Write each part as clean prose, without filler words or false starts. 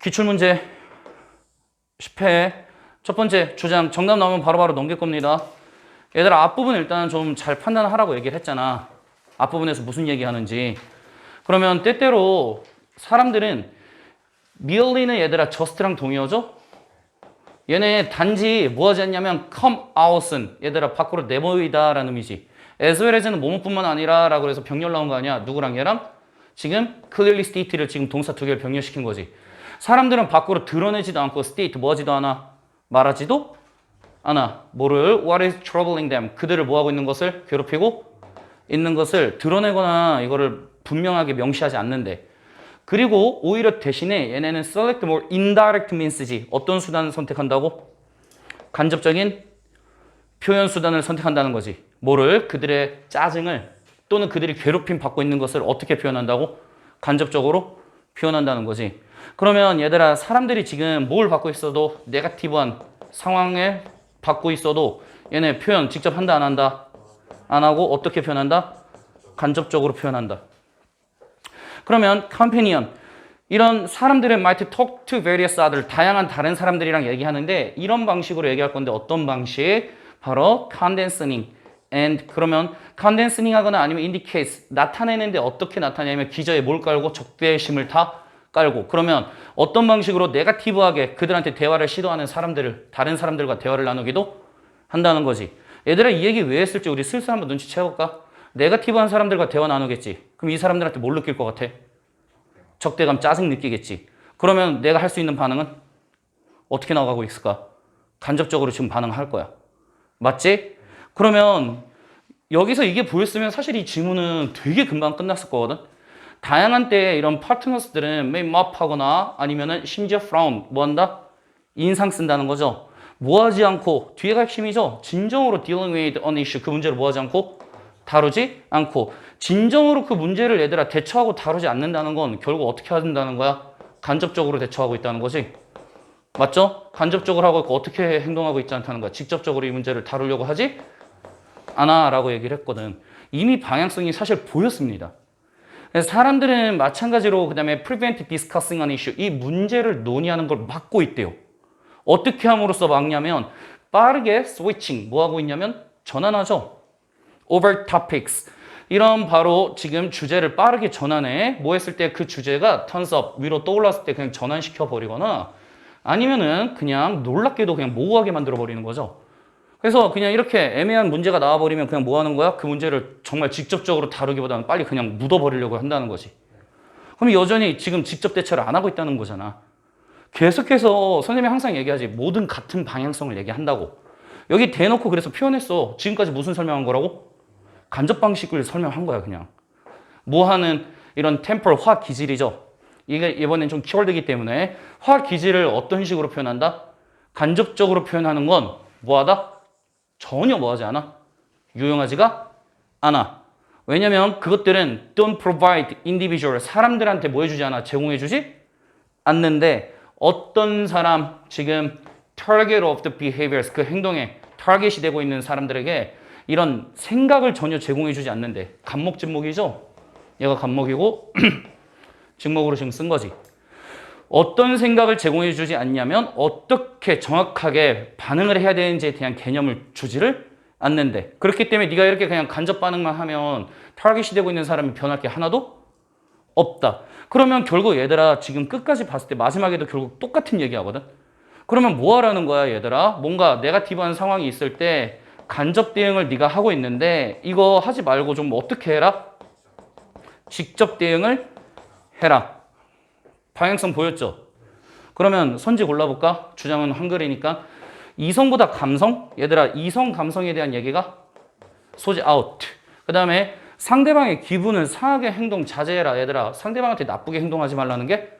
기출문제 10회 첫 번째 주장 정답 나오면 바로바로 넘길 겁니다. 얘들아 앞부분 일단 좀 잘 판단하라고 얘기를 했잖아. 앞부분에서 무슨 얘기하는지. 그러면 때때로 사람들은 merely는 얘들아 just랑 동의어죠? 얘네 단지 뭐 하지 않냐면 come out은 얘들아 밖으로 내보이다 라는 의미지. as well as는 뭐뭐뿐만 아니라 라고 해서 병렬 나온 거 아니야. 누구랑 얘랑? 지금 clearly state를 지금 동사 두 개를 병렬시킨 거지. 사람들은 밖으로 드러내지도 않고 state 뭐 하지도 않아? 말하지도 않아. 뭐를? What is troubling them? 그들을 뭐 하고 있는 것을? 괴롭히고 있는 것을 드러내거나 이거를 분명하게 명시하지 않는데. 그리고 오히려 대신에 얘네는 select more indirect means지. 어떤 수단을 선택한다고? 간접적인 표현 수단을 선택한다는 거지. 뭐를? 그들의 짜증을 또는 그들이 괴롭힘 받고 있는 것을 어떻게 표현한다고? 간접적으로 표현한다는 거지. 그러면 얘들아 사람들이 지금 뭘 받고 있어도 네거티브한 상황에 받고 있어도 얘네 표현 직접 한다 안 한다? 안 하고 어떻게 표현한다? 간접적으로 표현한다. 그러면 companion 이런 사람들은 might talk to various other 다양한 다른 사람들이랑 얘기하는데 이런 방식으로 얘기할 건데 어떤 방식? 바로 condenseing and 그러면 condenseing 하거나 아니면 indicates 나타내는데 어떻게 나타내냐면 기저에 뭘 깔고 적대심을 다 깔고 그러면 어떤 방식으로 네거티브하게 그들한테 대화를 시도하는 사람들을 다른 사람들과 대화를 나누기도 한다는 거지. 얘들아 이 얘기 왜 했을지 우리 슬슬 한번 눈치채볼까? 네거티브한 사람들과 대화 나누겠지. 그럼 이 사람들한테 뭘 느낄 것 같아? 적대감, 짜증 느끼겠지. 그러면 내가 할 수 있는 반응은 어떻게 나가고 있을까? 간접적으로 지금 반응할 거야. 맞지? 그러면 여기서 이게 보였으면 사실 이 지문은 되게 금방 끝났을 거거든. 다양한 때에 이런 파트너스들은 may mop 하거나 아니면은 심지어 frown 뭐 한다? 인상 쓴다는 거죠. 뭐 하지 않고 뒤에가 핵심이죠. 진정으로 dealing with an issue 그 문제를 뭐 하지 않고 다루지 않고 진정으로 그 문제를 얘들아 대처하고 다루지 않는다는 건 결국 어떻게 한다는 거야? 간접적으로 대처하고 있다는 거지. 맞죠? 간접적으로 하고 있고 어떻게 행동하고 있지 않다는 거야. 직접적으로 이 문제를 다루려고 하지 않아 라고 얘기를 했거든. 이미 방향성이 사실 보였습니다. 그래서 사람들은 마찬가지로 그 다음에 prevent discussing an issue 이 문제를 논의하는 걸 막고 있대요. 어떻게 함으로써 막냐면 빠르게 switching 뭐 하고 있냐면 전환하죠. over topics 이런 바로 지금 주제를 빠르게 전환해 뭐 했을 때 그 주제가 turns up 위로 떠올랐을 때 그냥 전환시켜 버리거나 아니면은 그냥 놀랍게도 그냥 모호하게 만들어 버리는 거죠. 그래서 그냥 이렇게 애매한 문제가 나와버리면 그냥 뭐 하는 거야? 그 문제를 정말 직접적으로 다루기보다는 빨리 그냥 묻어버리려고 한다는 거지. 그럼 여전히 지금 직접 대처를 안 하고 있다는 거잖아. 계속해서 선생님이 항상 얘기하지. 모든 같은 방향성을 얘기한다고. 여기 대놓고 그래서 표현했어. 지금까지 무슨 설명한 거라고? 간접 방식을 설명한 거야 그냥. 뭐 하는 이런 템퍼 화 기질이죠. 이게 이번엔 좀 키워드이기 때문에 화 기질을 어떤 식으로 표현한다? 간접적으로 표현하는 건 뭐하다? 전혀 뭐하지 않아? 유용하지가 않아. 왜냐면 그것들은 don't provide individual 사람들한테 뭐 해주지 않아? 제공해주지 않는데 어떤 사람 지금 target of the behaviors 그 행동에 타겟이 되고 있는 사람들에게 이런 생각을 전혀 제공해주지 않는데 간목 진목이죠? 얘가 간목이고 직목으로 지금 쓴 거지. 어떤 생각을 제공해주지 않냐면 어떻게 정확하게 반응을 해야 되는지에 대한 개념을 주지를 않는데 그렇기 때문에 네가 이렇게 그냥 간접 반응만 하면 타겟이 되고 있는 사람이 변할 게 하나도 없다. 그러면 결국 얘들아 지금 끝까지 봤을 때 마지막에도 결국 똑같은 얘기하거든. 그러면 뭐 하라는 거야 얘들아? 뭔가 네거티브한 상황이 있을 때 간접 대응을 네가 하고 있는데 이거 하지 말고 좀 어떻게 해라? 직접 대응을 해라. 방향성 보였죠? 그러면 선지 골라볼까? 주장은 한글이니까 이성보다 감성? 얘들아 이성 감성에 대한 얘기가 소지 아웃. 그 다음에 상대방의 기분을 상하게 행동 자제해라. 얘들아 상대방한테 나쁘게 행동하지 말라는 게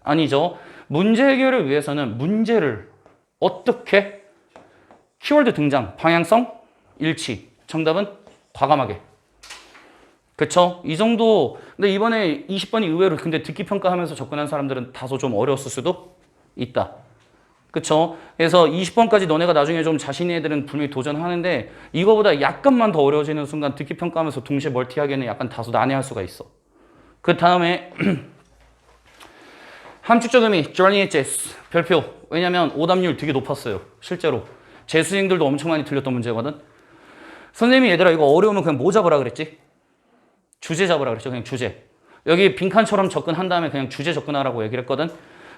아니죠. 문제 해결을 위해서는 문제를 어떻게 키워드 등장 방향성 일치 정답은 과감하게 그쵸? 이 정도. 근데 이번에 20번이 의외로 근데 듣기 평가하면서 접근한 사람들은 다소 좀 어려웠을 수도 있다. 그쵸? 그래서 20번까지 너네가 나중에 좀 자신의 애들은 분명히 도전하는데 이거보다 약간만 더 어려워지는 순간 듣기 평가하면서 동시에 멀티하기에는 약간 다소 난해할 수가 있어. 그 다음에 함축적 의미, journey의 재수, 별표. 왜냐면 오답률 되게 높았어요. 실제로. 재수생들도 엄청 많이 틀렸던 문제거든. 선생님이 얘들아 이거 어려우면 그냥 뭐 잡으라 그랬지? 주제 잡으라 그랬죠. 그냥 주제. 여기 빈칸처럼 접근한 다음에 그냥 주제 접근하라고 얘기를 했거든.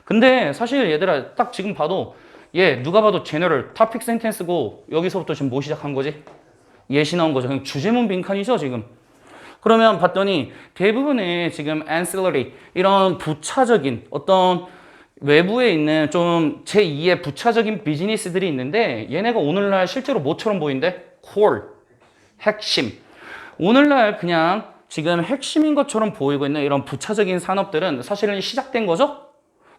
근데 사실 얘들아 딱 지금 봐도 얘 누가 봐도 제너럴 토픽 센텐스고 여기서부터 지금 뭐 시작한 거지? 예시 나온 거죠. 그냥 주제문 빈칸이죠 지금. 그러면 봤더니 대부분의 지금 ancillary 이런 부차적인 어떤 외부에 있는 좀 제2의 부차적인 비즈니스들이 있는데 얘네가 오늘날 실제로 뭐처럼 보이는데? core, 핵심. 오늘날 그냥 지금 핵심인 것처럼 보이고 있는 이런 부차적인 산업들은 사실은 시작된 거죠?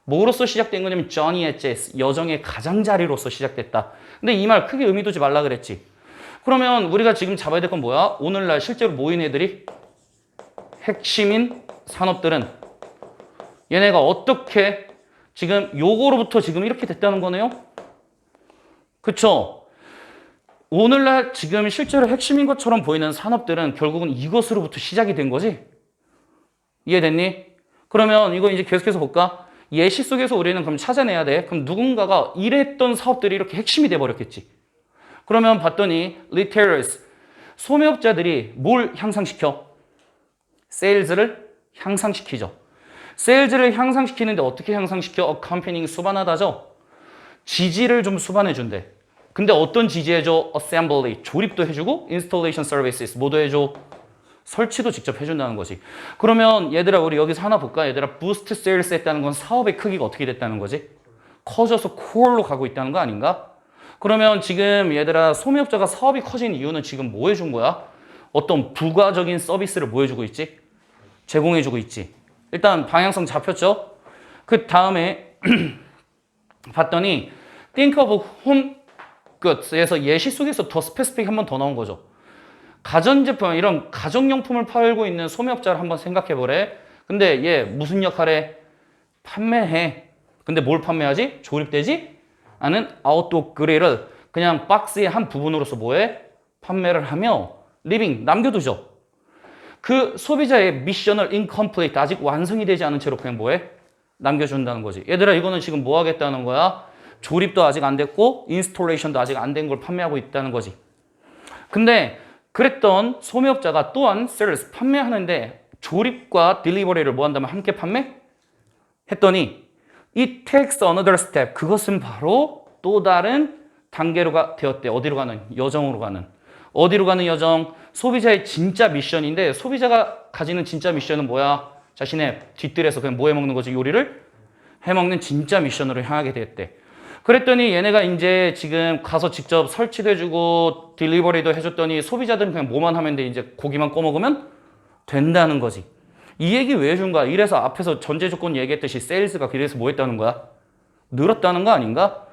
뭐로서 시작된 거냐면 Johnny의 Jazz, 여정의 가장자리로서 시작됐다. 근데 이 말 크게 의미 두지 말라 그랬지. 그러면 우리가 지금 잡아야 될 건 뭐야? 오늘날 실제로 모인 애들이 핵심인 산업들은 얘네가 어떻게 지금 요거로부터 지금 이렇게 됐다는 거네요? 그쵸? 오늘날 지금 실제로 핵심인 것처럼 보이는 산업들은 결국은 이것으로부터 시작이 된 거지? 이해됐니? 그러면 이거 이제 계속해서 볼까? 예시 속에서 우리는 그럼 찾아내야 돼. 그럼 누군가가 일했던 사업들이 이렇게 핵심이 돼버렸겠지. 그러면 봤더니 retailers, 소매업자들이 뭘 향상시켜? 세일즈를 향상시키죠. 세일즈를 향상시키는데 어떻게 향상시켜? accompanying 수반하다죠. 지지를 좀 수반해준대. 근데 어떤 지지해줘? assembly, 조립도 해주고 installation services, 뭐도 해줘? 설치도 직접 해준다는 거지. 그러면 얘들아 우리 여기서 하나 볼까? 얘들아 boost sales 했다는 건 사업의 크기가 어떻게 됐다는 거지? 커져서 core로 가고 있다는 거 아닌가? 그러면 지금 얘들아 소매업자가 사업이 커진 이유는 지금 뭐 해준 거야? 어떤 부가적인 서비스를 뭐 해주고 있지? 제공해주고 있지. 일단 방향성 잡혔죠? 그 다음에 봤더니 think of home goods에서 예시 속에서 더 스페시픽 한 번 더 나온 거죠. 가전제품, 이런 가정용품을 팔고 있는 소매업자를 한번 생각해 보래. 근데 얘 무슨 역할에? 판매해. 근데 뭘 판매하지? 조립되지 않은 아웃도어 그릴을 그냥 박스의 한 부분으로서 뭐해? 판매를 하며 리빙, 남겨두죠. 그 소비자의 미션을 incomplete, 아직 완성이 되지 않은 채로 그냥 뭐해? 남겨준다는 거지. 얘들아 이거는 지금 뭐 하겠다는 거야? 조립도 아직 안 됐고 인스톨레이션도 아직 안 된 걸 판매하고 있다는 거지. 근데 그랬던 소매업자가 또한 sales, 판매하는데 조립과 딜리버리를 뭐 한다면 함께 판매? 했더니 it takes another step, 그것은 바로 또 다른 단계로 되었대. 어디로 가는? 여정으로 가는. 어디로 가는 여정? 소비자의 진짜 미션인데 소비자가 가지는 진짜 미션은 뭐야? 자신의 뒤뜰에서 그냥 뭐 해먹는 거지? 요리를 해먹는 진짜 미션으로 향하게 됐대. 그랬더니 얘네가 이제 지금 가서 직접 설치도 해주고 딜리버리도 해줬더니 소비자들은 그냥 뭐만 하면 돼? 이제 고기만 꺼먹으면 된다는 거지. 이 얘기 왜 해준 거야? 이래서 앞에서 전제 조건 얘기했듯이 세일즈가 그래서 뭐 했다는 거야? 늘었다는 거 아닌가?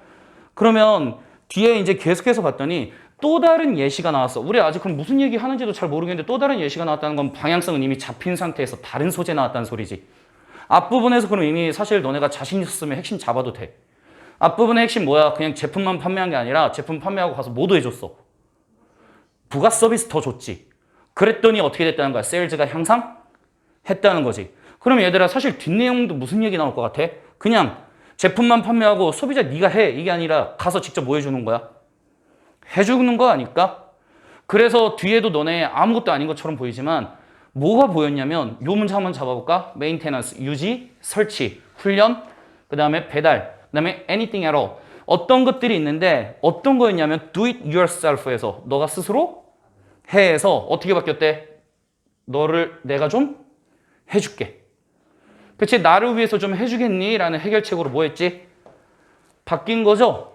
그러면 뒤에 이제 계속해서 봤더니 또 다른 예시가 나왔어. 우리 아직 그럼 무슨 얘기 하는지도 잘 모르겠는데 또 다른 예시가 나왔다는 건 방향성은 이미 잡힌 상태에서 다른 소재 나왔다는 소리지. 앞부분에서 그럼 이미 사실 너네가 자신 있었으면 핵심 잡아도 돼. 앞부분의 핵심 뭐야? 그냥 제품만 판매한 게 아니라 제품 판매하고 가서 뭐도 해줬어? 부가 서비스 더 줬지. 그랬더니 어떻게 됐다는 거야? 세일즈가 향상했다는 거지. 그럼 얘들아 사실 뒷내용도 무슨 얘기 나올 것 같아? 그냥 제품만 판매하고 소비자 네가 해 이게 아니라 가서 직접 뭐 해주는 거야? 해주는 거 아닐까? 그래서 뒤에도 너네 아무것도 아닌 것처럼 보이지만 뭐가 보였냐면 요 문제 한번 잡아볼까? 메인테넌스, 유지, 설치, 훈련, 그 다음에 배달, 그 다음에 anything at all. 어떤 것들이 있는데 어떤 거였냐면 do it yourself에서 너가 스스로 해서 어떻게 바뀌었대? 너를 내가 좀 해줄게. 그치? 나를 위해서 좀 해주겠니? 라는 해결책으로 뭐 했지? 바뀐 거죠?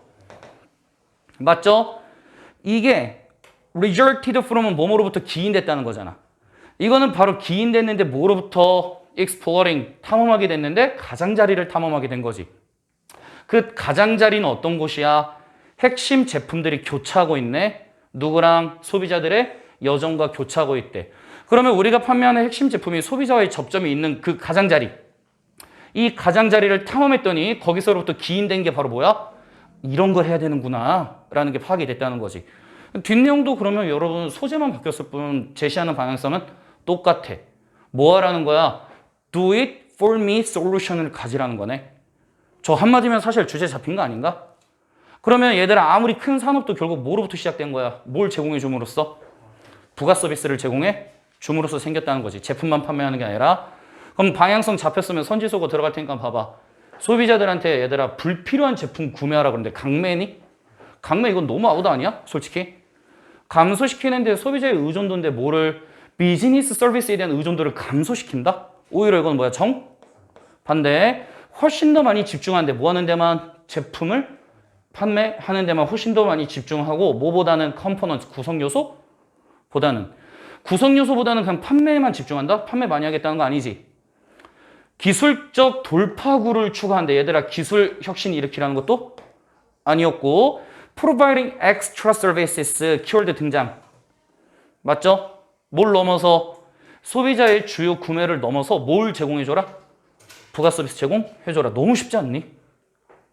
맞죠? 이게 resulted from은 뭐뭐로부터 기인됐다는 거잖아. 이거는 바로 기인됐는데 뭐로부터 exploring, 탐험하게 됐는데 가장자리를 탐험하게 된 거지. 그 가장자리는 어떤 곳이야? 핵심 제품들이 교차하고 있네. 누구랑? 소비자들의 여정과 교차하고 있대. 그러면 우리가 판매하는 핵심 제품이 소비자와의 접점이 있는 그 가장자리. 이 가장자리를 탐험했더니 거기서부터 기인된 게 바로 뭐야? 이런 걸 해야 되는구나 라는 게 파악이 됐다는 거지. 뒷내용도 그러면 여러분 소재만 바뀌었을 뿐 제시하는 방향성은 똑같아. 뭐 하라는 거야? Do it for me solution을 가지라는 거네. 저 한마디면 사실 주제 잡힌 거 아닌가? 그러면 얘들아 아무리 큰 산업도 결국 뭐로부터 시작된 거야? 뭘 제공해 줌으로써? 부가 서비스를 제공해 줌으로써 생겼다는 거지. 제품만 판매하는 게 아니라. 그럼 방향성 잡혔으면 선지소고 들어갈 테니까 봐봐. 소비자들한테 얘들아 불필요한 제품 구매하라 그러는데 강매니? 강매 이건 너무 아웃 아니야? 솔직히. 감소시키는데 소비자의 의존도인데 뭐를 비즈니스 서비스에 대한 의존도를 감소시킨다? 오히려 이건 뭐야? 반대. 훨씬 더 많이 집중하는데 뭐 하는 데만 제품을 판매하는 데만 훨씬 더 많이 집중하고 뭐보다는 컴포넌트 구성요소보다는 그냥 판매에만 집중한다? 판매 많이 하겠다는 거 아니지. 기술적 돌파구를 추구한데 얘들아 기술 혁신 일으키라는 것도 아니었고 providing extra services 키워드 등장. 맞죠? 뭘 넘어서 소비자의 주요 구매를 넘어서 뭘 제공해줘라? 부가 서비스 제공해줘라. 너무 쉽지 않니?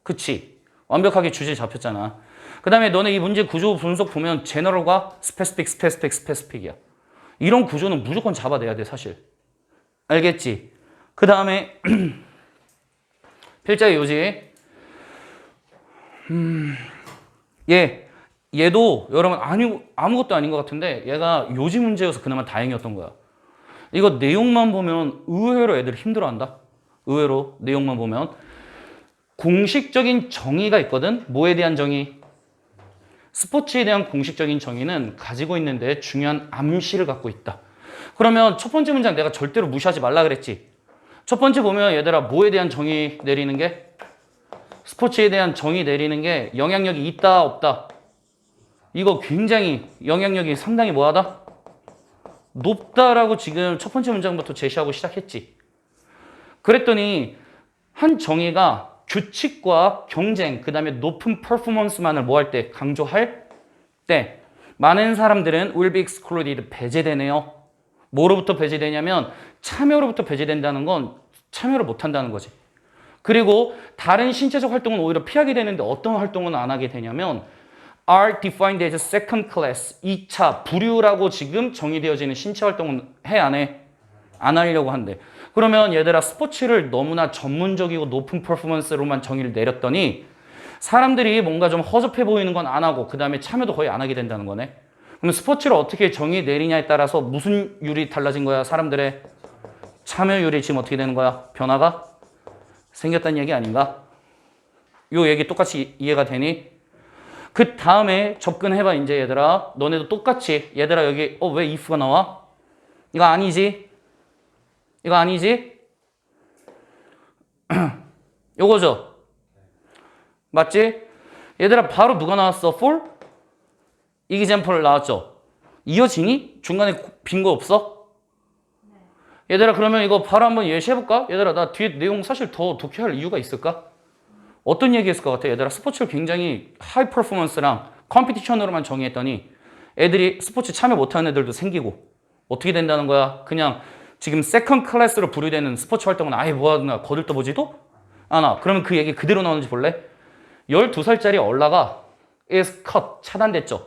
그치? 완벽하게 주제 잡혔잖아. 그 다음에 너네 이 문제 구조 분석 보면 제너럴과 스페시픽이야. 이런 구조는 무조건 잡아내야 돼 사실. 알겠지? 그 다음에 필자의 요지. 얘도 여러분 아무것도 아닌 것 같은데 얘가 요지 문제여서 그나마 다행이었던 거야. 이거 내용만 보면 의외로 애들 힘들어한다. 의외로 내용만 보면 공식적인 정의가 있거든. 뭐에 대한 정의? 스포츠에 대한 공식적인 정의는 가지고 있는데 중요한 암시를 갖고 있다. 그러면 첫 번째 문장 내가 절대로 무시하지 말라 그랬지. 첫 번째 보면 얘들아 뭐에 대한 정의 내리는 게? 스포츠에 대한 정의 내리는 게 영향력이 있다 없다? 이거 굉장히 영향력이 상당히 뭐하다? 높다라고 지금 첫 번째 문장부터 제시하고 시작했지. 그랬더니 한 정의가 규칙과 경쟁, 그 다음에 높은 퍼포먼스만을 뭐 할 때? 강조할 때 많은 사람들은 will be excluded, 배제되네요. 뭐로부터 배제되냐면 참여로부터 배제된다는 건 참여를 못한다는 거지. 그리고 다른 신체적 활동은 오히려 피하게 되는데 어떤 활동은 안 하게 되냐면 are defined as second class, 2차 부류라고 지금 정의되어지는 신체 활동은 해 안 해? 안 하려고 한대. 그러면 얘들아 스포츠를 너무나 전문적이고 높은 퍼포먼스로만 정의를 내렸더니 사람들이 뭔가 좀 허접해 보이는 건 안 하고 그 다음에 참여도 거의 안 하게 된다는 거네. 그럼 스포츠를 어떻게 정의 내리냐에 따라서 무슨 율이 달라진 거야? 사람들의 참여율이 지금 어떻게 되는 거야? 변화가 생겼다는 얘기 아닌가? 요 얘기 똑같이 이해가 되니? 그 다음에 접근해봐 이제 얘들아. 너네도 똑같이 얘들아 여기 왜 if가 나와? 이거 아니지? 이거 아니지? 요거죠? 맞지? 얘들아 바로 누가 나왔어? for? example 나왔죠? 이어지니? 중간에 빈 거 없어? 얘들아 그러면 이거 바로 한번 예시해볼까? 얘들아 나 뒤에 내용 사실 더 독해할 이유가 있을까? 어떤 얘기했을 것 같아? 얘들아 스포츠를 굉장히 하이 퍼포먼스랑 컴피티션으로만 정의했더니 애들이 스포츠 참여 못하는 애들도 생기고 어떻게 된다는 거야? 그냥 지금 세컨 클래스로 분류되는 스포츠 활동은 아예 뭐하나 거들떠보지도 않아. 그러면 그 얘기 그대로 나오는지 볼래? 12살짜리 얼라가 is cut, 차단됐죠.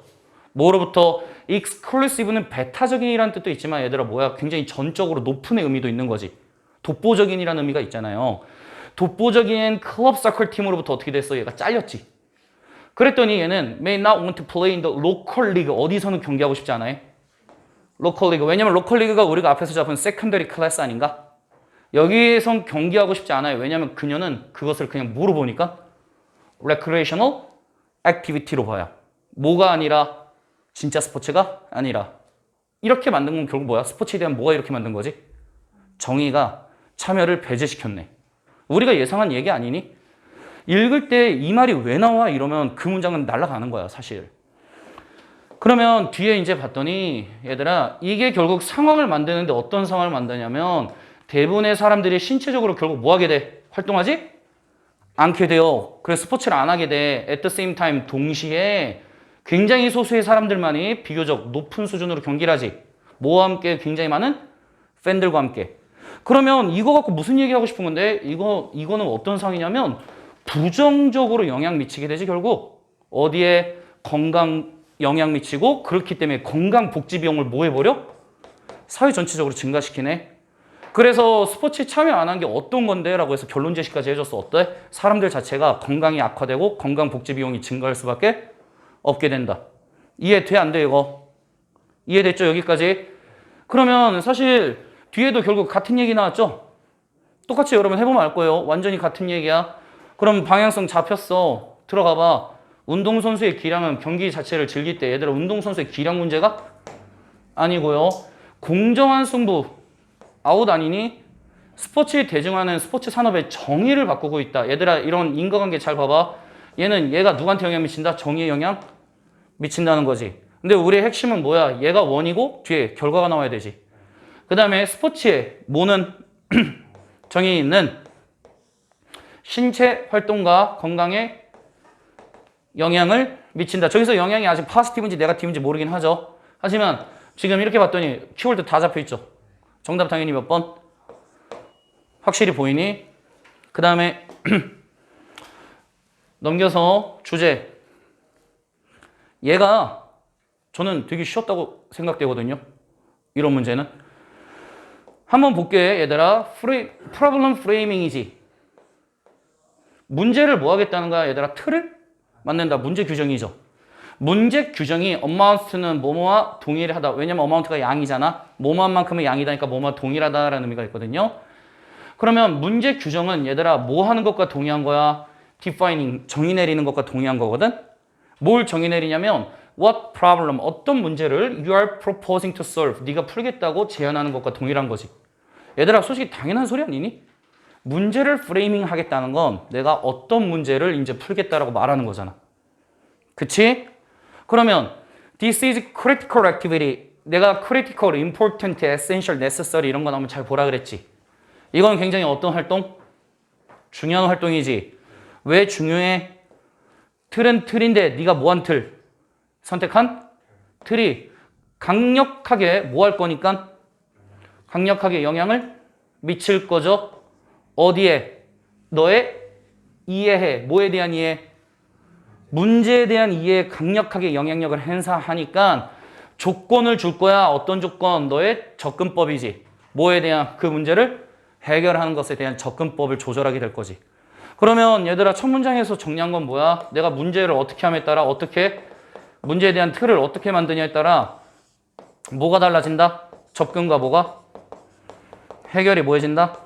뭐로부터? exclusive는 배타적인이라는 뜻도 있지만 얘들아 뭐야? 굉장히 전적으로 높은 의미도 있는 거지. 독보적인이라는 의미가 있잖아요. 독보적인 클럽 서클 팀으로부터 어떻게 됐어? 얘가 잘렸지. 그랬더니 얘는 may not want to play in the local league. 어디서는 경기하고 싶지 않아요? 로컬 리그. 왜냐면 로컬 리그가 우리가 앞에서 잡은 세컨더리 클래스 아닌가? 여기에선 경기하고 싶지 않아요. 왜냐면 그녀는 그것을 그냥 뭐로 보니까? recreational activity로 봐요. 뭐가 아니라 진짜 스포츠가 아니라. 이렇게 만든 건 결국 뭐야? 스포츠에 대한 뭐가 이렇게 만든 거지? 정의가 참여를 배제시켰네. 우리가 예상한 얘기 아니니? 읽을 때 이 말이 왜 나와? 이러면 그 문장은 날아가는 거야 사실. 그러면 뒤에 이제 봤더니 얘들아 이게 결국 상황을 만드는데 어떤 상황을 만드냐면 대부분의 사람들이 신체적으로 결국 뭐 하게 돼? 활동하지? 않게 돼요. 그래서 스포츠를 안 하게 돼. At the same time 동시에 굉장히 소수의 사람들만이 비교적 높은 수준으로 경기를 하지. 뭐와 함께? 굉장히 많은 팬들과 함께. 그러면 이거 갖고 무슨 얘기하고 싶은 건데 이거는 어떤 상황이냐면 부정적으로 영향 미치게 되지 결국. 어디에? 건강 영향 미치고 그렇기 때문에 건강복지 비용을 뭐 해버려? 사회 전체적으로 증가시키네. 그래서 스포츠에 참여 안 한 게 어떤 건데? 라고 해서 결론 제시까지 해줬어. 어때? 사람들 자체가 건강이 악화되고 건강복지 비용이 증가할 수밖에 없게 된다. 이해돼? 안 돼? 이거? 이해됐죠? 여기까지? 그러면 사실 뒤에도 결국 같은 얘기 나왔죠? 똑같이 여러분 해보면 알 거예요. 완전히 같은 얘기야. 그럼 방향성 잡혔어. 들어가 봐. 운동선수의 기량은 경기 자체를 즐길 때 얘들아 운동선수의 기량 문제가 아니고요. 공정한 승부 아웃 아니니? 스포츠에 대중화는 스포츠 산업의 정의를 바꾸고 있다. 얘들아 이런 인과관계 잘 봐봐. 얘는 얘가 누구한테 영향 미친다? 정의에 영향 미친다는 거지. 근데 우리의 핵심은 뭐야? 얘가 원이고 뒤에 결과가 나와야 되지. 그 다음에 스포츠의 뭐는 정의는 신체 활동과 건강에 영향을 미친다. 저기서 영향이 아직 포지티브인지 네거티브인지 모르긴 하죠. 하지만 지금 이렇게 봤더니 키워드 다 잡혀있죠. 정답 당연히 몇 번? 확실히 보이니? 그 다음에 넘겨서 주제. 얘가 저는 되게 쉬웠다고 생각되거든요. 이런 문제는. 한번 볼게 얘들아. 프로블럼 프레이밍이지. 문제를 뭐 하겠다는 거야 얘들아? 틀을 만든다. 문제 규정이죠. 문제 규정이 amount는 뭐뭐와 동일하다. 왜냐면 amount가 양이잖아. 뭐뭐한 만큼은 양이다니까 뭐뭐와 동일하다라는 의미가 있거든요. 그러면 문제 규정은 얘들아 뭐 하는 것과 동의한 거야? defining, 정의 내리는 것과 동의한 거거든. 뭘 정의 내리냐면 what problem, 어떤 문제를 you are proposing to solve, 네가 풀겠다고 제안하는 것과 동일한 거지. 얘들아 솔직히 당연한 소리 아니니? 문제를 프레이밍 하겠다는 건 내가 어떤 문제를 이제 풀겠다라고 말하는 거잖아. 그치? 그러면 this is critical activity. 내가 critical, important, essential, necessary 이런 거 나오면 잘 보라 그랬지. 이건 굉장히 어떤 활동? 중요한 활동이지. 왜 중요해? 틀은 틀인데 네가 뭐한 틀? 선택한? 틀이 강력하게 뭐 할 거니까? 강력하게 영향을 미칠 거죠. 어디에? 너의 이해해. 뭐에 대한 이해? 문제에 대한 이해에 강력하게 영향력을 행사하니까 조건을 줄 거야. 어떤 조건? 너의 접근법이지. 뭐에 대한 그 문제를 해결하는 것에 대한 접근법을 조절하게 될 거지. 그러면 얘들아 첫 문장에서 정리한 건 뭐야? 내가 문제를 어떻게 함에 따라 어떻게 문제에 대한 틀을 어떻게 만드냐에 따라 뭐가 달라진다? 접근과 뭐가? 해결이 뭐해진다?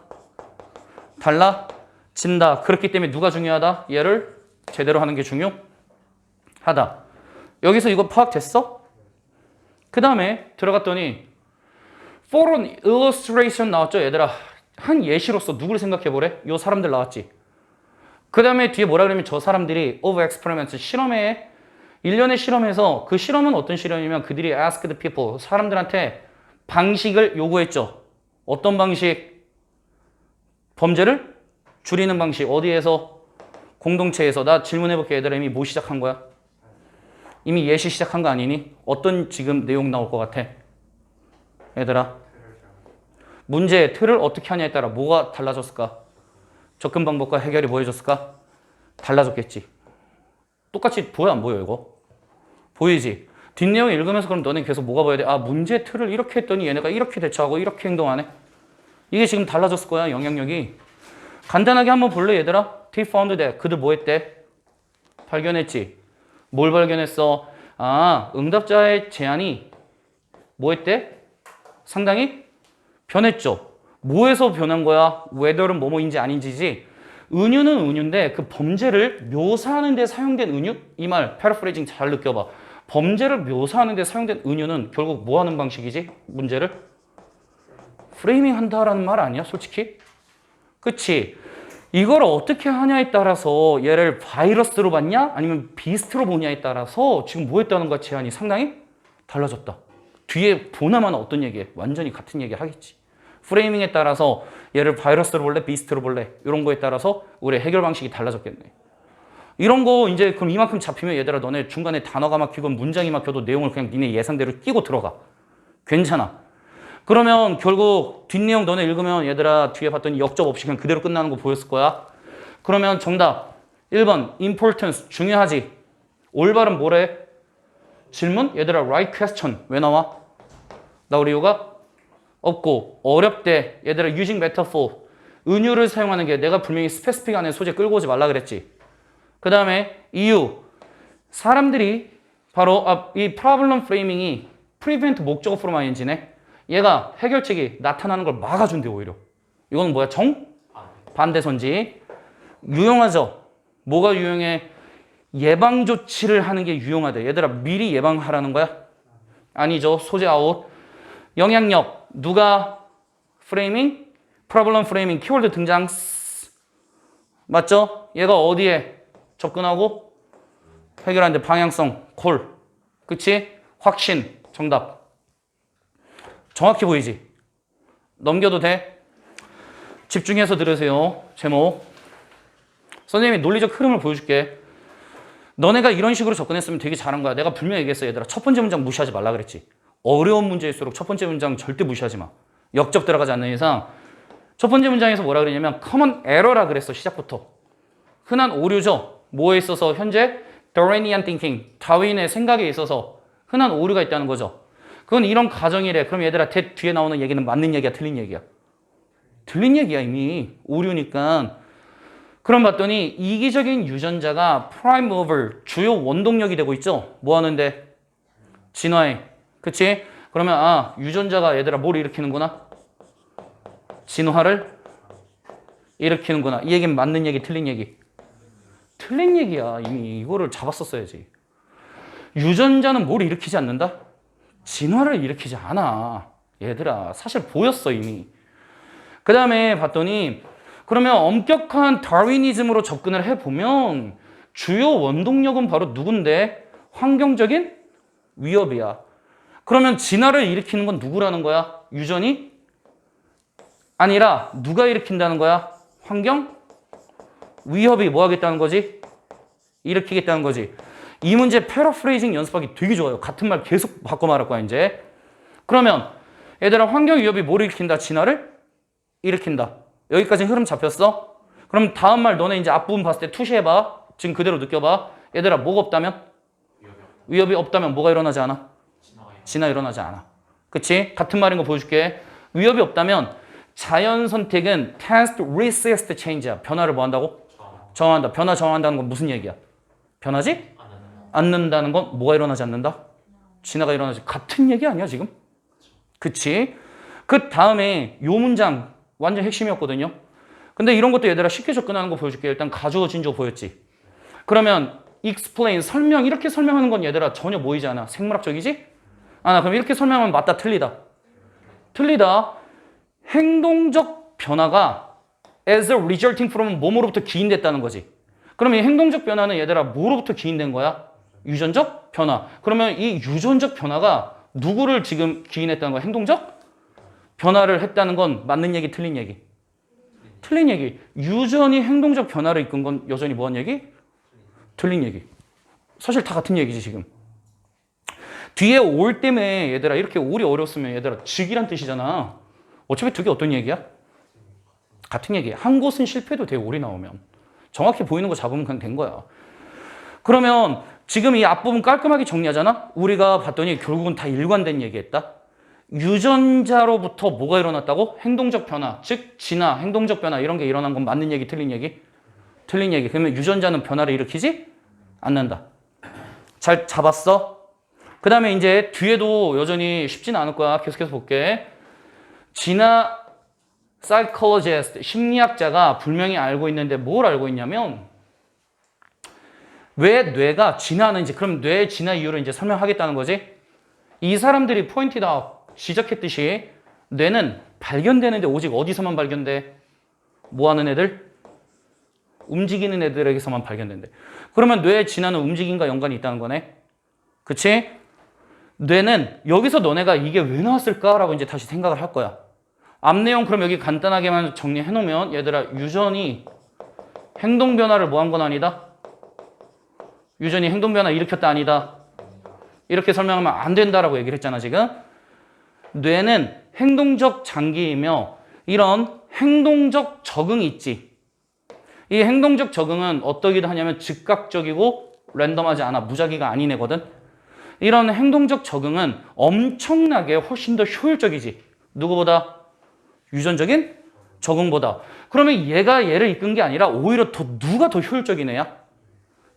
달라진다. 그렇기 때문에 누가 중요하다? 얘를 제대로 하는 게 중요하다. 여기서 이거 파악됐어? 그 다음에 들어갔더니 for an illustration 나왔죠 얘들아. 한 예시로서 누구를 생각해보래? 요 사람들 나왔지. 그 다음에 뒤에 뭐라 그러면 저 사람들이 of experiments 실험에 일련의 실험에서 그 실험은 어떤 실험이면 그들이 asked people 사람들한테 방식을 요구했죠. 어떤 방식? 범죄를 줄이는 방식. 어디에서? 공동체에서. 나 질문해볼게 얘들아. 이미 뭐 시작한 거야? 이미 예시 시작한 거 아니니? 어떤 지금 내용 나올 것 같아? 얘들아 문제의 틀을 어떻게 하냐에 따라 뭐가 달라졌을까? 접근 방법과 해결이 뭐 해줬을까? 달라졌겠지. 똑같이 보여 안 보여 이거? 보이지? 뒷내용 읽으면서 그럼 너는 계속 뭐가 보여야 돼? 아 문제 틀을 이렇게 했더니 얘네가 이렇게 대처하고 이렇게 행동하네. 이게 지금 달라졌을 거야 영향력이. 간단하게 한번 볼래 얘들아? They found that. 그들 뭐 했대? 발견했지. 뭘 발견했어? 아 응답자의 제안이 뭐 했대? 상당히 변했죠. 뭐에서 변한 거야? whether는 뭐뭐인지 아닌지지. 은유는 은유인데 그 범죄를 묘사하는 데 사용된 은유? 이 말 패러프레이징 잘 느껴봐. 범죄를 묘사하는 데 사용된 은유는 결국 뭐 하는 방식이지? 문제를 프레이밍 한다라는 말 아니야 솔직히? 그치? 이걸 어떻게 하냐에 따라서 얘를 바이러스로 봤냐? 아니면 비스트로 보냐에 따라서 지금 뭐 했다는 거야? 제안이 상당히 달라졌다. 뒤에 보나마나 어떤 얘기해? 완전히 같은 얘기 하겠지. 프레이밍에 따라서 얘를 바이러스로 볼래? 비스트로 볼래? 이런 거에 따라서 우리의 해결 방식이 달라졌겠네. 이런 거 이제 그럼 이만큼 잡히면 얘들아 너네 중간에 단어가 막히건 문장이 막혀도 내용을 그냥 니네 예상대로 끼고 들어가. 괜찮아. 그러면 결국 뒷내용 너네 읽으면 얘들아 뒤에 봤더니 역접 없이 그냥 그대로 끝나는 거 보였을 거야. 그러면 정답 1번 importance 중요하지. 올바른 뭐래? 질문? 얘들아 right question 왜 나와? 나올 이유가 없고 어렵대. 얘들아 using metaphor. 은유를 사용하는 게 내가 분명히 스페시픽 안에 소재 끌고 오지 말라 그랬지. 그 다음에 이유. 사람들이 바로 이 problem framing이 prevent 목적어 from ing네. 얘가 해결책이 나타나는 걸 막아준대 오히려. 이건 뭐야? 반대선지. 유용하죠? 뭐가 유용해? 예방 조치를 하는 게 유용하대. 얘들아 미리 예방하라는 거야? 아니죠. 소재 아웃. 영향력. 누가 프레이밍? 프로블럼 프레이밍 키워드 등장. 맞죠? 얘가 어디에 접근하고 해결하는데 방향성 콜. 그치? 확신. 정답. 정확히 보이지? 넘겨도 돼? 집중해서 들으세요. 제목. 선생님이 논리적 흐름을 보여줄게. 너네가 이런 식으로 접근했으면 되게 잘한 거야. 내가 분명히 얘기했어. 얘들아 첫 번째 문장 무시하지 말라 그랬지. 어려운 문제일수록 첫 번째 문장 절대 무시하지 마. 역접 들어가지 않는 이상. 첫 번째 문장에서 뭐라 그랬냐면 common error라 그랬어. 시작부터. 흔한 오류죠. 뭐에 있어서 현재 Darwinian thinking, 다윈의 생각에 있어서 흔한 오류가 있다는 거죠. 그건 이런 가정이래. 그럼 얘들아 뒤에 나오는 얘기는 맞는 얘기야, 틀린 얘기야? 틀린 얘기야 이미. 오류니까. 그럼 봤더니 이기적인 유전자가 prime mover, 주요 원동력이 되고 있죠. 뭐 하는데? 진화에. 그치? 그러면 유전자가 얘들아 뭘 일으키는구나? 진화를 일으키는구나. 이 얘기는 맞는 얘기, 틀린 얘기? 틀린 얘기야. 이미 이거를 잡았었어야지. 유전자는 뭘 일으키지 않는다? 진화를 일으키지 않아. 얘들아 사실 보였어 이미. 그 다음에 봤더니 그러면 엄격한 다윈이즘으로 접근을 해보면 주요 원동력은 바로 누군데? 환경적인 위협이야. 그러면 진화를 일으키는 건 누구라는 거야? 유전이? 아니라 누가 일으킨다는 거야? 환경? 위협이 뭐 하겠다는 거지? 일으키겠다는 거지. 이 문제 패러프레이징 연습하기 되게 좋아요. 같은 말 계속 바꿔 말할 거야 이제. 그러면 얘들아 환경 위협이 뭘 일으킨다? 진화를 일으킨다. 여기까지 흐름 잡혔어? 그럼 다음 말 너네 이제 앞부분 봤을 때 투시해봐. 지금 그대로 느껴봐. 얘들아 뭐가 없다면? 위협이 없다면 뭐가 일어나지 않아? 진화 일어나지 않아. 그치? 같은 말인 거 보여줄게. 위협이 없다면 자연 선택은 tends to resist change야. 변화를 뭐 한다고? 정한다. 변화 정한다는 건 무슨 얘기야? 변하지? 않는다는 건 뭐가 일어나지 않는다? 진화가 일어나지. 같은 얘기 아니야 지금? 그치? 그 다음에 요 문장 완전 핵심이었거든요. 근데 이런 것도 얘들아 쉽게 접근하는 거 보여줄게. 일단 가주어 진주어 보였지? 그러면 explain, 설명 이렇게 설명하는 건 얘들아 전혀 모이지 않아. 생물학적이지? 그럼 이렇게 설명하면 맞다 틀리다. 틀리다. 행동적 변화가 as a resulting from 뭐뭐로부터 기인됐다는 거지. 그러면 이 행동적 변화는 얘들아 뭐로부터 기인된 거야? 유전적 변화. 그러면 이 유전적 변화가 누구를 지금 기인했다는 거야? 행동적 변화를 했다는 건 맞는 얘기, 틀린 얘기? 틀린 얘기. 유전이 행동적 변화를 이끈 건 여전히 뭐한 얘기? 틀린 얘기. 사실 다 같은 얘기지 지금. 뒤에 올 때문에 얘들아 이렇게 올이 어려웠으면 얘들아 즉이란 뜻이잖아. 어차피 두 개 어떤 얘기야? 같은 얘기야. 한 곳은 실패도 돼 올이 나오면. 정확히 보이는 거 잡으면 그냥 된 거야. 그러면 지금 이 앞부분 깔끔하게 정리하잖아? 우리가 봤더니 결국은 다 일관된 얘기했다. 유전자로부터 뭐가 일어났다고? 행동적 변화, 즉 진화, 행동적 변화 이런 게 일어난 건 맞는 얘기, 틀린 얘기? 틀린 얘기. 그러면 유전자는 변화를 일으키지 않는다. 잘 잡았어? 그 다음에 이제 뒤에도 여전히 쉽지는 않을 거야. 계속해서 볼게. 진화 사이콜로지스트, 심리학자가 분명히 알고 있는데 뭘 알고 있냐면 왜 뇌가 진화하는지, 그럼 뇌의 진화 이유를 이제 설명하겠다는 거지. 이 사람들이 포인트 아웃 지적했듯이 뇌는 발견되는데 오직 어디서만 발견돼? 뭐 하는 애들? 움직이는 애들에게서만 발견된대. 그러면 뇌의 진화는 움직임과 연관이 있다는 거네. 그치? 뇌는 여기서 너네가 이게 왜 나왔을까라고 이제 다시 생각을 할 거야. 앞 내용 그럼 여기 간단하게만 정리해 놓으면 얘들아 유전이 행동 변화를 뭐 한 건 아니다? 유전이 행동 변화 일으켰다 아니다? 이렇게 설명하면 안 된다라고 얘기를 했잖아 지금. 뇌는 행동적 장기이며 이런 행동적 적응이 있지. 이 행동적 적응은 어떠기도 하냐면 즉각적이고 랜덤하지 않아. 무작위가 아닌 애거든. 이런 행동적 적응은 엄청나게 훨씬 더 효율적이지. 누구보다? 유전적인 적응보다. 그러면 얘가 얘를 이끈 게 아니라 오히려 누가 더 효율적인 애야?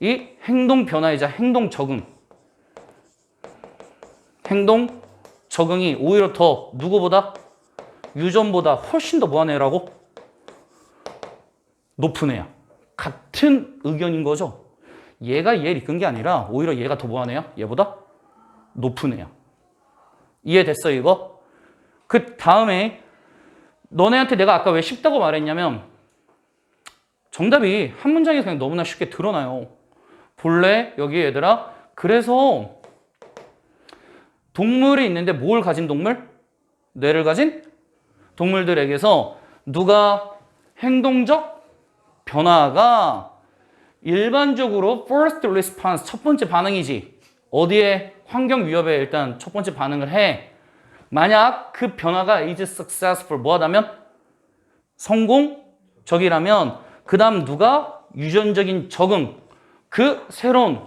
이 행동 변화이자 행동 적응. 행동 적응이 오히려 더 누구보다? 유전보다 훨씬 더 뭐한 애라고? 높은 애야. 같은 의견인 거죠. 얘가 얘를 이끈 게 아니라 오히려 얘가 더 뭐한 애야? 얘보다 높은 애야. 이해됐어 이거? 그 다음에 너네한테 내가 아까 왜 쉽다고 말했냐면 정답이 한 문장에서 그냥 너무나 쉽게 드러나요. 본래 여기 얘들아 그래서 동물이 있는데 뭘 가진 동물? 뇌를 가진 동물들에게서 누가 행동적 변화가 일반적으로 first response 첫 번째 반응이지. 어디에 환경 위협에 일단 첫 번째 반응을 해. 만약 그 변화가 is successful 뭐하다면? 성공적이라면 그 다음 누가? 유전적인 적응. 그 새로운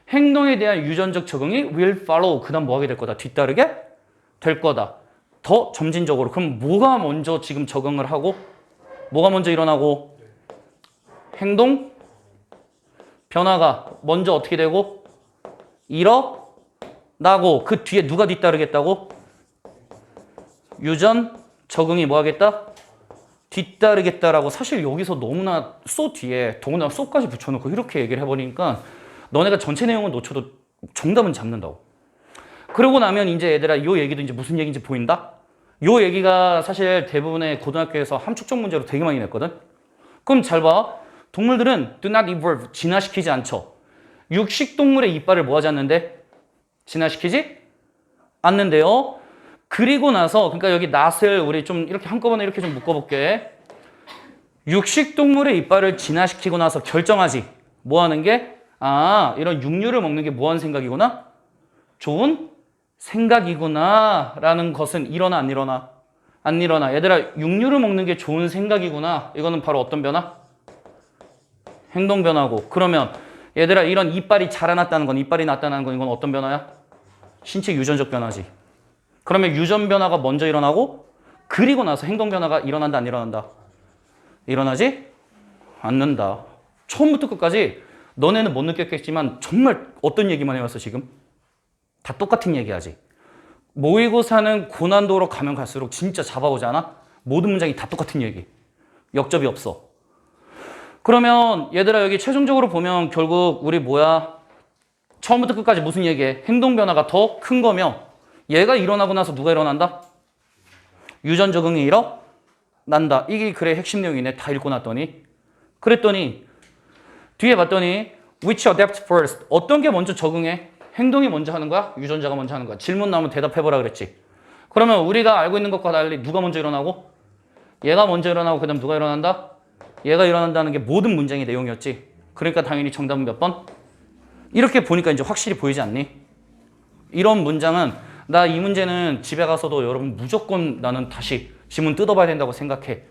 행동에 대한 유전적 적응이 will follow. 그 다음 뭐하게 될 거다? 뒤따르게 될 거다. 더 점진적으로. 그럼 뭐가 먼저 지금 적응을 하고 뭐가 먼저 일어나고 행동 변화가 먼저 어떻게 되고 일어나고 그 뒤에 누가 뒤따르겠다고? 유전 적응이 뭐하겠다? 뒤따르겠다라고 사실 여기서 너무나 쏘 뒤에 더구나 쏘까지 붙여놓고 이렇게 얘기를 해버리니까 너네가 전체 내용은 놓쳐도 정답은 잡는다고. 그러고 나면 이제 얘들아 이 얘기도 이제 무슨 얘기인지 보인다? 이 얘기가 사실 대부분의 고등학교에서 함축적 문제로 되게 많이 냈거든. 그럼 잘 봐. 동물들은 do not evolve, 진화시키지 않죠. 육식동물의 이빨을 뭐 하지 않는데? 진화시키지 않는데요. 그리고 나서 그러니까 여기 낫을 우리 좀 이렇게 한꺼번에 이렇게 좀 묶어볼게. 육식동물의 이빨을 진화시키고 나서 결정하지. 뭐 하는 게? 아, 이런 육류를 먹는 게 뭐 하는 생각이구나? 좋은 생각이구나 라는 것은 일어나 안 일어나? 안 일어나. 얘들아 육류를 먹는 게 좋은 생각이구나. 이거는 바로 어떤 변화? 행동 변화고. 그러면 얘들아 이런 이빨이 자라났다는 건 이빨이 났다는 건 이건 어떤 변화야? 신체 유전적 변화지. 그러면 유전 변화가 먼저 일어나고 그리고 나서 행동 변화가 일어난다 안 일어난다? 일어나지 않는다. 처음부터 끝까지 너네는 못 느꼈겠지만 정말 어떤 얘기만 해왔어 지금? 다 똑같은 얘기하지. 모의고사는 고난도로 가면 갈수록 진짜 잡아오지 않아? 모든 문장이 다 똑같은 얘기. 역접이 없어. 그러면 얘들아 여기 최종적으로 보면 결국 우리 뭐야? 처음부터 끝까지 무슨 얘기해? 행동 변화가 더 큰 거며 얘가 일어나고 나서 누가 일어난다? 유전 적응이 일어난다. 이게 글의 핵심 내용이네. 다 읽고 났더니. 그랬더니 뒤에 봤더니 which adapts first. 어떤 게 먼저 적응해? 행동이 먼저 하는 거야? 유전자가 먼저 하는 거야? 질문 나오면 대답해보라 그랬지. 그러면 우리가 알고 있는 것과 달리 누가 먼저 일어나고? 얘가 먼저 일어나고 그 다음 누가 일어난다? 얘가 일어난다는 게 모든 문장의 내용이었지. 그러니까 당연히 정답은 몇 번? 이렇게 보니까 이제 확실히 보이지 않니? 이런 문장은 나 이 문제는 집에 가서도 여러분 무조건 나는 다시 지문 뜯어봐야 된다고 생각해.